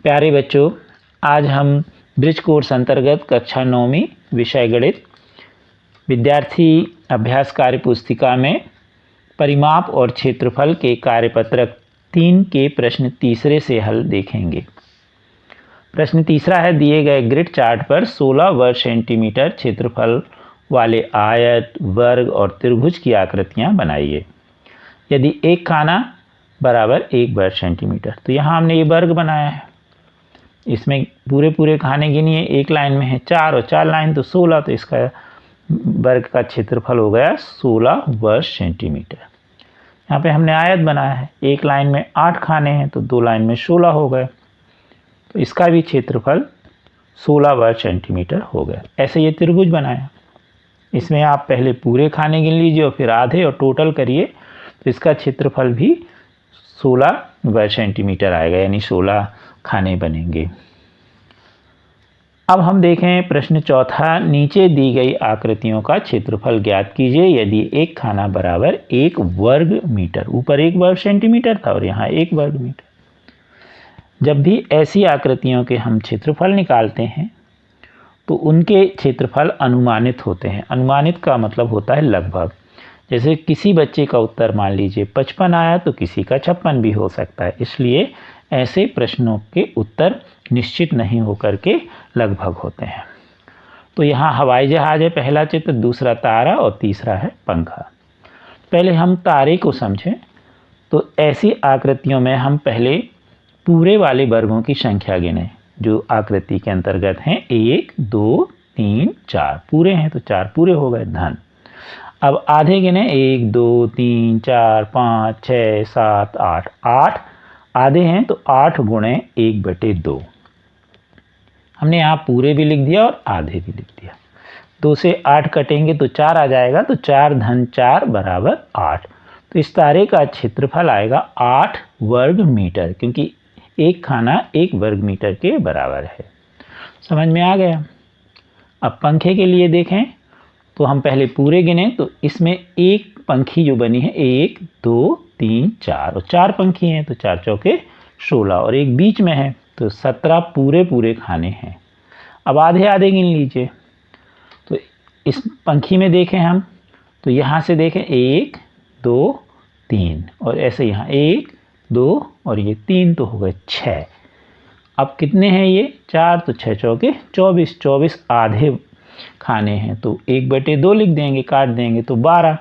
प्यारे बच्चों, आज हम ब्रिज कोर्स अंतर्गत कक्षा 9वीं विषय गणित विद्यार्थी अभ्यास कार्य पुस्तिका में परिमाप और क्षेत्रफल के कार्यपत्रक 3 के प्रश्न तीसरे से हल देखेंगे। प्रश्न तीसरा है, दिए गए ग्रिड चार्ट पर 16 वर्ग सेंटीमीटर क्षेत्रफल वाले आयत, वर्ग और त्रिभुज की आकृतियां बनाइए। यदि एक खाना बराबर 1 वर्ग सेंटीमीटर, तो यहाँ हमने ये वर्ग बनाया है। इसमें पूरे खाने गिनिए, एक लाइन में है 4 और 4 लाइन तो 16, तो इसका वर्ग का क्षेत्रफल हो गया 16 वर्ग सेंटीमीटर। यहाँ पे हमने आयत बनाया है, एक लाइन में 8 खाने हैं तो 2 लाइन में 16 हो गए, तो इसका भी क्षेत्रफल 16 वर्ग सेंटीमीटर हो गया। ऐसे ये त्रिभुज बनाया, इसमें आप पहले पूरे खाने गिन लीजिए और फिर आधे और टोटल करिए, तो इसका क्षेत्रफल भी 16 वर्ग सेंटीमीटर आएगा, यानी 16 खाने बनेंगे। अब हम देखें प्रश्न चौथा, नीचे दी गई आकृतियों का क्षेत्रफल ज्ञात कीजिए यदि एक खाना बराबर 1 वर्ग मीटर। ऊपर 1 वर्ग सेंटीमीटर था और यहाँ 1 वर्ग मीटर। जब भी ऐसी आकृतियों के हम क्षेत्रफल निकालते हैं तो उनके क्षेत्रफल अनुमानित होते हैं। अनुमानित का मतलब होता है लगभग। जैसे किसी बच्चे का उत्तर मान लीजिए 55 आया तो किसी का 56 भी हो सकता है, इसलिए ऐसे प्रश्नों के उत्तर निश्चित नहीं होकर के लगभग होते हैं। तो यहाँ हवाई जहाज है पहला चित्र, दूसरा तारा और तीसरा है पंखा। पहले हम तारे को समझें। तो ऐसी आकृतियों में हम पहले पूरे वाले वर्गों की संख्या गिनें जो आकृति के अंतर्गत हैं। 1 2 3 4 पूरे हैं तो 4 पूरे हो गए, धन। अब आधे गिने, 1 2 3 4 5 6 7 8 8 आधे हैं तो 8 गुणे 1/2। हमने यहाँ पूरे भी लिख दिया और आधे भी लिख दिया। 2 से 8 कटेंगे तो 4 आ जाएगा, तो 4 धन 4 बराबर 8। तो इस तारे का क्षेत्रफल आएगा 8 वर्ग मीटर, क्योंकि एक खाना 1 वर्ग मीटर के बराबर है। समझ में आ गया। अब पंखे के लिए देखें तो हम पहले पूरे गिने, तो इसमें एक पंखी जो बनी है 1 2 3 4 और 4 पंखी हैं तो 4 चौके 16 और एक बीच में है तो 17 पूरे खाने हैं। अब आधे आधे गिन लीजिए। तो इस पंखी में देखें हम तो यहाँ से देखें 1 2 3 और ऐसे यहाँ 1 2 और ये 3 तो हो गए 6। अब कितने हैं ये 4 तो 6 चौके 24, 24 आधे खाने हैं तो 1/2 लिख देंगे, काट देंगे तो 12।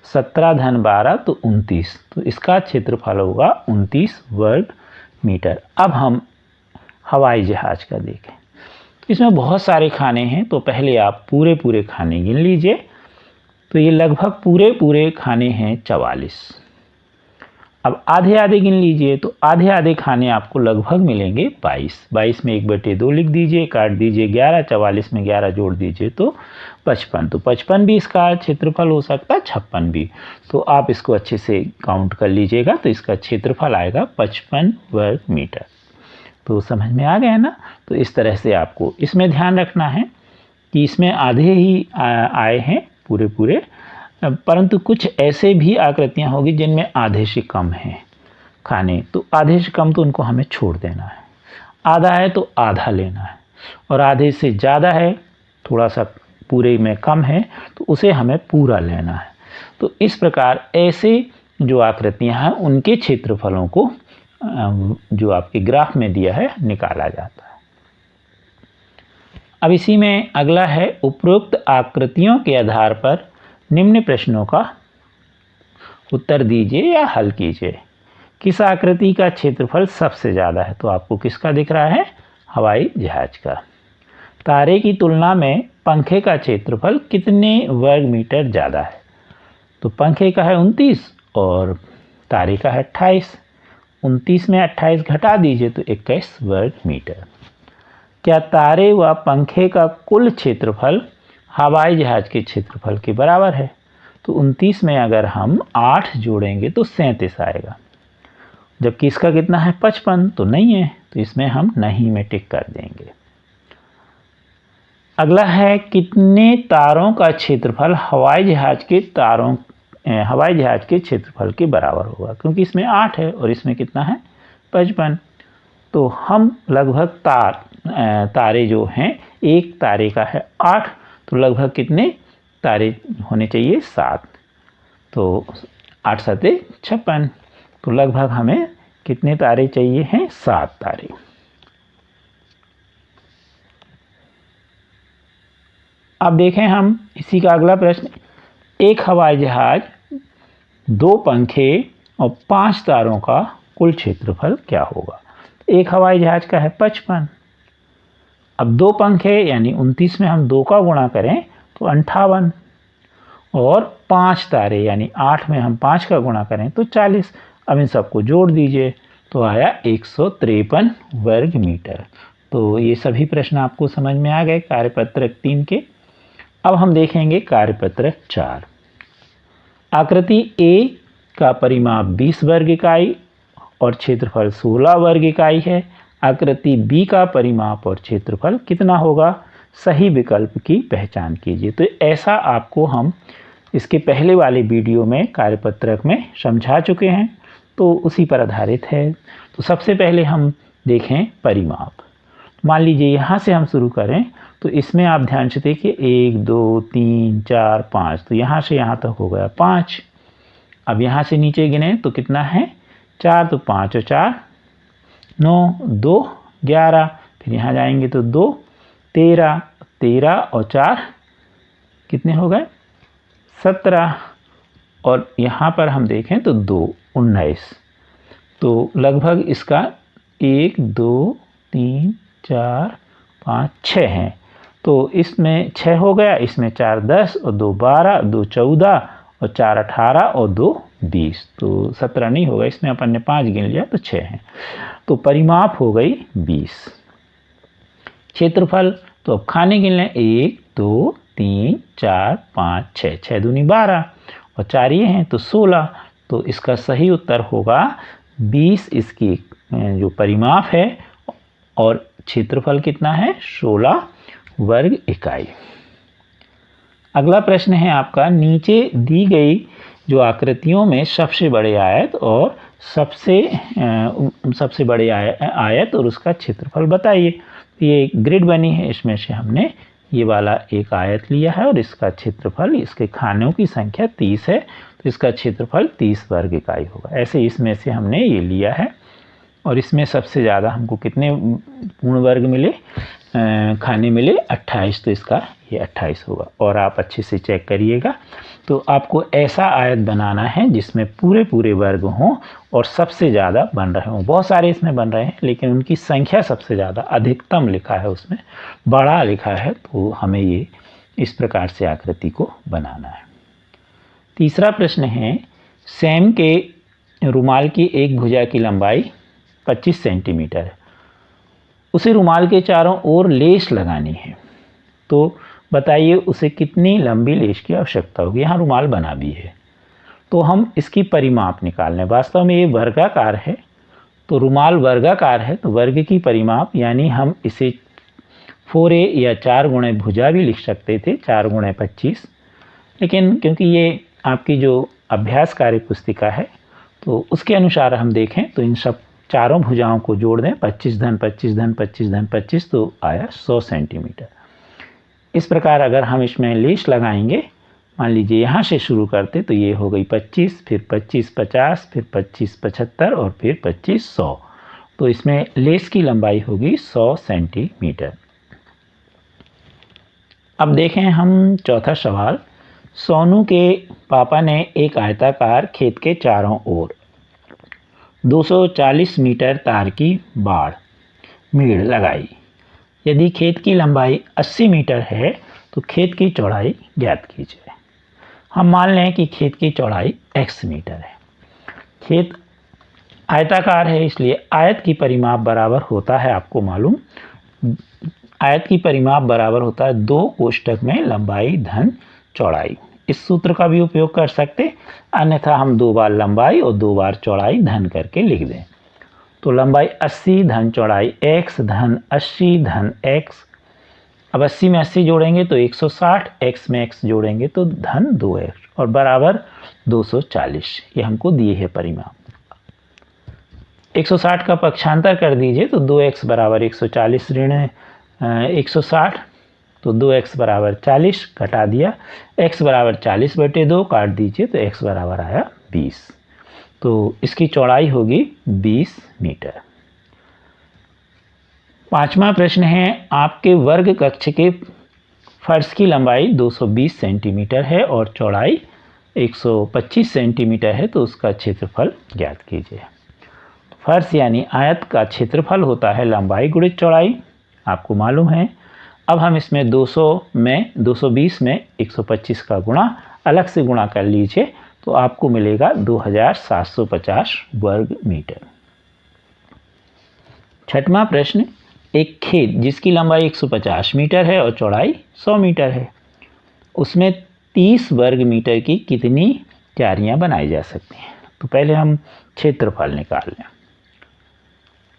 17 धन 12 तो 29, तो इसका क्षेत्रफल होगा 29 वर्ग मीटर। अब हम हवाई जहाज का देखें। इसमें बहुत सारे खाने हैं तो पहले आप पूरे खाने गिन लीजिए। तो ये लगभग पूरे खाने हैं 44। अब आधे आधे गिन लीजिए, तो आधे आधे खाने आपको लगभग मिलेंगे 22। 22 में 1/2 लिख दीजिए, काट दीजिए 11, 44 में 11 जोड़ दीजिए तो 55। तो 55 भी इसका क्षेत्रफल हो सकता है, 56 भी। तो आप इसको अच्छे से काउंट कर लीजिएगा, तो इसका क्षेत्रफल आएगा 55 वर्ग मीटर। तो समझ में आ गया ना। तो इस तरह से आपको इसमें ध्यान रखना है कि इसमें आधे ही आए हैं पूरे, परंतु कुछ ऐसे भी आकृतियां होगी जिनमें आधे से कम हैं खाने, तो आधे से कम तो उनको हमें छोड़ देना है। आधा है तो आधा लेना है, और आधे से ज़्यादा है, थोड़ा सा पूरे में कम है, तो उसे हमें पूरा लेना है। तो इस प्रकार ऐसे जो आकृतियां हैं उनके क्षेत्रफलों को जो आपके ग्राफ में दिया है निकाला जाता है। अब इसी में अगला है, उपरोक्त आकृतियों के आधार पर निम्न प्रश्नों का उत्तर दीजिए या हल कीजिए। किस आकृति का क्षेत्रफल सबसे ज़्यादा है? तो आपको किसका दिख रहा है? हवाई जहाज का। तारे की तुलना में पंखे का क्षेत्रफल कितने वर्ग मीटर ज़्यादा है? तो पंखे का है 29 और तारे का है 28। 29 में 28 घटा दीजिए तो 21 वर्ग मीटर। क्या तारे व पंखे का कुल क्षेत्रफल हवाई जहाज के क्षेत्रफल के बराबर है? तो 29 में अगर हम 8 जोड़ेंगे तो 37 आएगा, जबकि इसका कितना है 55, तो नहीं है, तो इसमें हम नहीं में टिक कर देंगे। अगला है, कितने तारों का क्षेत्रफल हवाई जहाज के क्षेत्रफल के बराबर होगा? क्योंकि इसमें 8 है और इसमें कितना है 55। तो हम लगभग तारे जो हैं, एक तारे का है 8, तो लगभग कितने तारे होने चाहिए? 7। तो 8 सते 56, तो लगभग हमें कितने तारे चाहिए हैं? 7 तारे। अब देखें हम इसी का अगला प्रश्न, एक हवाई जहाज, 2 पंखे और 5 तारों का कुल क्षेत्रफल क्या होगा? एक हवाई जहाज का है 55, अब 2 पंखे यानी 29 में हम 2 का गुणा करें तो 58, और 5 तारे यानी 8 में हम 5 का गुणा करें तो 40। अब इन सबको जोड़ दीजिए तो आया 153 वर्ग मीटर। तो ये सभी प्रश्न आपको समझ में आ गए कार्यपत्रक 3 के। अब हम देखेंगे कार्यपत्रक 4। आकृति ए का परिमाप 20 वर्ग इकाई और क्षेत्रफल 16 वर्ग इकाई है। आकृति बी का परिमाप और क्षेत्रफल कितना होगा? सही विकल्प की पहचान कीजिए। तो ऐसा आपको हम इसके पहले वाले वीडियो में कार्यपत्रक में समझा चुके हैं, तो उसी पर आधारित है। तो सबसे पहले हम देखें परिमाप। मान लीजिए यहाँ से हम शुरू करें तो इसमें आप ध्यान से देखिए 1 2 3 4 5, तो यहाँ से यहाँ तक हो गया 5। अब यहाँ से नीचे गिने तो कितना है? 4, तो 5 और 4 9, 2 11, फिर यहाँ जाएंगे तो 2 13, 13 और 4 कितने हो गए? 17, और यहाँ पर हम देखें तो 2 19। तो लगभग इसका 1 2 3 4 5 6 हैं। तो इसमें 6 हो गया, इसमें 4 10 और 2 12, 2 14 और 4 18 और 2 20। तो 17 नहीं होगा, इसमें अपन ने 5 गिन लिया तो 6 हैं। तो परिमाप हो गई 20। क्षेत्रफल तो अब खाने गिन लें 1 2 3 4 5 6, 6 दूनी 12 और 4 ये हैं तो 16। तो इसका सही उत्तर होगा 20 इसकी जो परिमाप है, और क्षेत्रफल कितना है? 16 वर्ग इकाई। अगला प्रश्न है आपका, नीचे दी गई जो आकृतियों में सबसे बड़े आयत और सबसे बड़े आयत और उसका क्षेत्रफल बताइए। ये एक ग्रिड बनी है, इसमें से हमने ये वाला एक आयत लिया है और इसका क्षेत्रफल, इसके खानों की संख्या 30 है, तो इसका क्षेत्रफल 30 वर्ग इकाई होगा। ऐसे इसमें से हमने ये लिया है, और इसमें सबसे ज़्यादा हमको कितने पूर्ण वर्ग मिले? खाने मिले 28, तो इसका ये 28 होगा। और आप अच्छे से चेक करिएगा। तो आपको ऐसा आयत बनाना है जिसमें पूरे पूरे वर्ग हों और सबसे ज़्यादा बन रहे हों। बहुत सारे इसमें बन रहे हैं, लेकिन उनकी संख्या सबसे ज़्यादा, अधिकतम लिखा है उसमें, बड़ा लिखा है, तो हमें ये इस प्रकार से आकृति को बनाना है। तीसरा प्रश्न है, सेम के रुमाल की एक भुजा की लंबाई 25 सेंटीमीटर है, उसे रुमाल के चारों ओर लेस लगानी है, तो बताइए उसे कितनी लंबी लेस की आवश्यकता होगी। यहाँ रुमाल बना भी है, तो हम इसकी परिमाप निकाल लें। वास्तव में ये वर्गाकार है, तो रुमाल वर्गाकार है, तो वर्ग की परिमाप यानी हम इसे 4a या 4 गुणे भुजा भी लिख सकते थे, 4 गुणे 25, लेकिन क्योंकि ये आपकी जो अभ्यास कार्य पुस्तिका है तो उसके अनुसार हम देखें तो इन सब चारों भुजाओं को जोड़ दें, 25 धन 25 धन 25 धन 25, तो आया 100 सेंटीमीटर। इस प्रकार अगर हम इसमें लेस लगाएंगे, मान लीजिए यहाँ से शुरू करते तो ये हो गई 25, फिर 25 50, फिर 25 75 और फिर 25 100, तो इसमें लेस की लंबाई होगी 100 सेंटीमीटर। अब देखें हम चौथा सवाल। सोनू के पापा ने एक आयताकार खेत के चारों ओर 240 मीटर तार की मेड़ लगाई। यदि खेत की लंबाई 80 मीटर है तो खेत की चौड़ाई ज्ञात कीजिए। हम मान लें कि खेत की चौड़ाई x मीटर है। खेत आयताकार है, इसलिए आयत की परिमाप बराबर होता है, आपको मालूम, आयत की परिमाप बराबर होता है 2 कोष्ठक में लंबाई धन चौड़ाई। इस सूत्र का भी उपयोग कर सकते, अन्यथा हम 2 बार लंबाई और 2 बार चौड़ाई धन करके लिख दें। तो लंबाई 80 धन चौड़ाई x धन 80 धन x। अब 80 में 80 जोड़ेंगे तो 160, x में x जोड़ेंगे तो धन 2x, और बराबर 240। ये हमको दिए है परिमाप। 160 का पक्षांतर कर दीजिए तो 2x बराबर 140 ऋण 160, तो 2x बराबर 40 घटा दिया, x बराबर 40/2 काट दीजिए तो x बराबर आया 20। तो इसकी चौड़ाई होगी 20 मीटर। पांचवा प्रश्न है, आपके वर्ग कक्ष के फर्श की लंबाई 220 सेंटीमीटर है और चौड़ाई 125 सेंटीमीटर है, तो उसका क्षेत्रफल ज्ञात कीजिए। फर्श यानी आयत का क्षेत्रफल होता है लंबाई गुणित चौड़ाई, आपको मालूम है। अब हम इसमें 220 में 125 का गुणा अलग से गुणा कर लीजिए तो आपको मिलेगा 2750 वर्ग मीटर। छठवां प्रश्न, एक खेत जिसकी लंबाई 150 मीटर है और चौड़ाई 100 मीटर है, उसमें 30 वर्ग मीटर की कितनी क्यारियां बनाई जा सकती हैं। तो पहले हम क्षेत्रफल निकाल लें।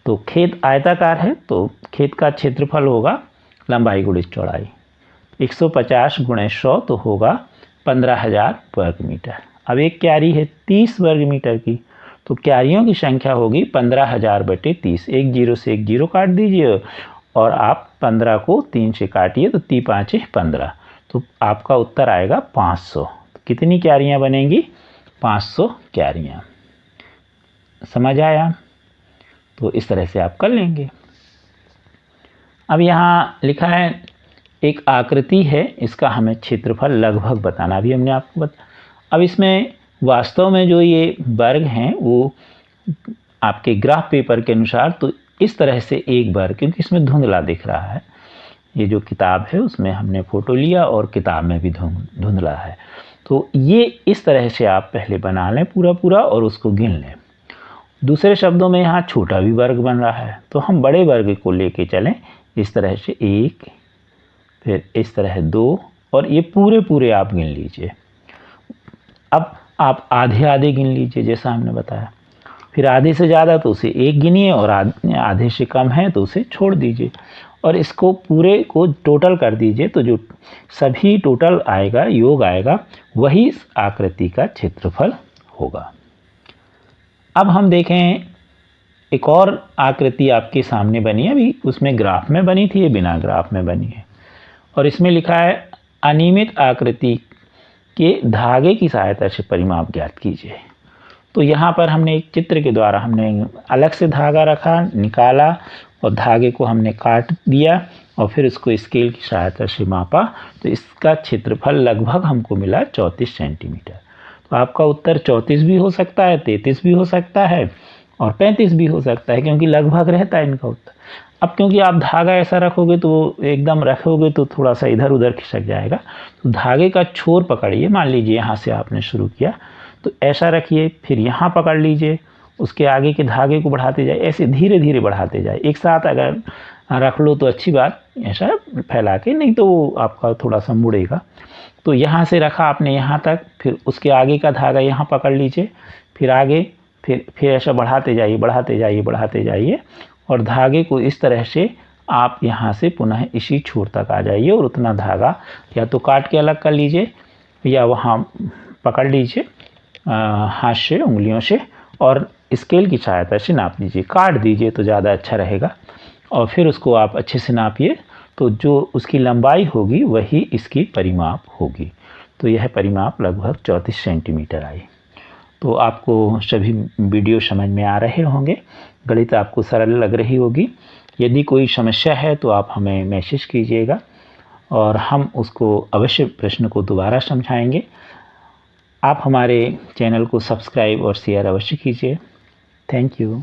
तो खेत आयताकार है तो खेत का क्षेत्रफल होगा लंबाई गुणित चौड़ाई, 150 गुणे 100 तो होगा 15,000 वर्ग मीटर। अब एक क्यारी है 30 वर्ग मीटर की, तो क्यारियों की संख्या होगी 15,000/30। एक जीरो से एक जीरो काट दीजिए और आप 15 को 3 से काटिए तो 3 5 15, तो आपका उत्तर आएगा 500। कितनी क्यारियां बनेंगी? 500 क्यारियां। समझ आया? तो इस तरह से आप कर लेंगे। अब यहाँ लिखा है एक आकृति है, इसका हमें क्षेत्रफल लगभग बताना, अभी हमने आपको अब इसमें वास्तव में जो ये वर्ग हैं वो आपके ग्राफ पेपर के अनुसार तो इस तरह से एक वर्ग, क्योंकि इसमें धुंधला दिख रहा है, ये जो किताब है उसमें हमने फ़ोटो लिया और किताब में भी धुंधला है, तो ये इस तरह से आप पहले बना लें पूरा और उसको गिन लें। दूसरे शब्दों में यहाँ छोटा भी वर्ग बन रहा है, तो हम बड़े वर्ग को लेके चलें, इस तरह से 1, फिर इस तरह 2 और ये पूरे आप गिन लीजिए। अब आप आधे गिन लीजिए जैसा हमने बताया, फिर आधे से ज़्यादा तो उसे 1 गिनिए और आधे से कम है तो उसे छोड़ दीजिए और इसको पूरे को टोटल कर दीजिए, तो जो सभी टोटल आएगा, योग आएगा, वही इस आकृति का क्षेत्रफल होगा। अब हम देखें एक और आकृति आपके सामने बनी है, अभी उसमें ग्राफ में बनी थी, ये बिना ग्राफ में बनी है और इसमें लिखा है अनियमित आकृति के धागे की सहायता से परिमाप ज्ञात कीजिए। तो यहाँ पर हमने एक चित्र के द्वारा हमने अलग से धागा रखा, निकाला और धागे को हमने काट दिया और फिर उसको स्केल की सहायता से मापा, तो इसका क्षेत्रफल लगभग हमको मिला 34 सेंटीमीटर। तो आपका उत्तर 34 भी हो सकता है, 33 भी हो सकता है और 35 भी हो सकता है, क्योंकि लगभग रहता है इनका उत्तर। अब क्योंकि आप धागा ऐसा रखोगे तो एकदम रखोगे तो थोड़ा सा इधर उधर खिसक जाएगा, तो धागे का छोर पकड़िए, मान लीजिए यहाँ से आपने शुरू किया तो ऐसा रखिए, फिर यहाँ पकड़ लीजिए, उसके आगे के धागे को बढ़ाते जाए, ऐसे धीरे धीरे बढ़ाते जाए। एक साथ अगर रख लो तो अच्छी बात, ऐसा फैला के, नहीं तो वो आपका थोड़ा सा मुड़ेगा। तो यहाँ से रखा आपने यहाँ तक, फिर उसके आगे का धागा यहाँ पकड़ लीजिए, फिर आगे, फिर ऐसा बढ़ाते जाइए और धागे को इस तरह से आप यहाँ से पुनः इसी छोर तक आ जाइए और उतना धागा या तो काट के अलग कर लीजिए या वहाँ पकड़ लीजिए हाथ से, उंगलियों से, और स्केल की सहायता से नाप लीजिए। काट दीजिए तो ज़्यादा अच्छा रहेगा और फिर उसको आप अच्छे से नापिए, तो जो उसकी लंबाई होगी वही इसकी परिमाप होगी। तो यह परिमाप लगभग 34 सेंटीमीटर आई। तो आपको सभी वीडियो समझ में आ रहे होंगे, गणित आपको सरल लग रही होगी। यदि कोई समस्या है तो आप हमें मैसेज कीजिएगा और हम उसको अवश्य प्रश्न को दोबारा समझाएंगे। आप हमारे चैनल को सब्सक्राइब और शेयर अवश्य कीजिए। Thank you.